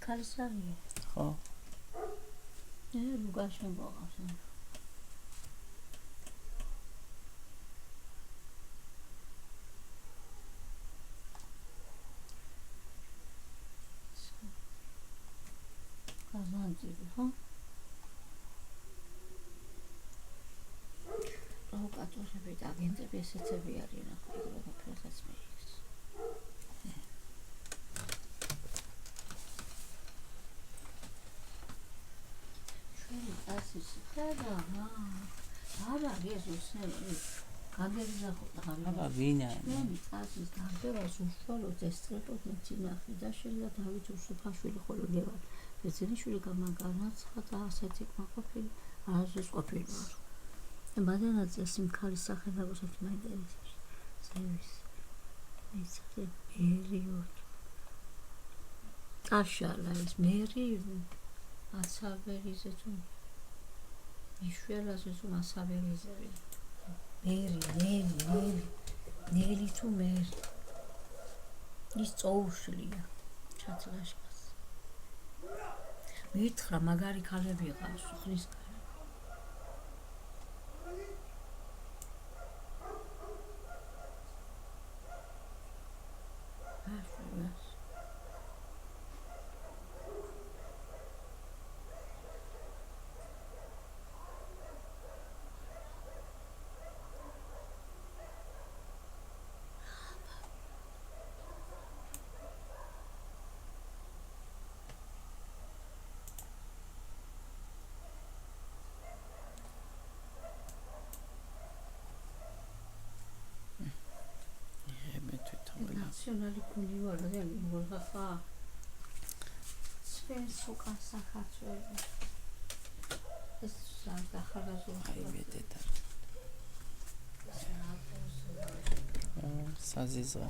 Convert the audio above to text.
ქალისარია. ხო. ლუგაშენ ბოღავს. გაზანძილი, ხო? პროვოკატორები და აგენტები ესეცები არიან ახლა ყველაფერსაც მიიღეს. ჩვენი წასის ხედა, არა გეზოსები გაგეზახოთ აბა ვინა ჩვენი წასის დარბევას უშუალოდ ესწრებოდნენ წინახე და შეიძლება დავით უსუფაშვილი ხოლო ლევან ბერძენიშვილი განაცხადა ასეთი ყოფილი არასდროს ყოფილი ვარ. მადანაც იმ ქალის სახელმწიფოსაც მაინტერესებს. ზევის ეცე პერიოდ აშალა ეს მერი ასავერიზე თუ მიშველაზე თუ ასავერიზე ნელი თუ მერი ის წოუშლია ჩაცლაშკას მითხრა მაგარი ქალები იყავს ხრის ნაციონალი გუნდი ვარ და მოგხახა ჩვენს უკან საქართველოს ეს ახალგაზრდა საძიზღა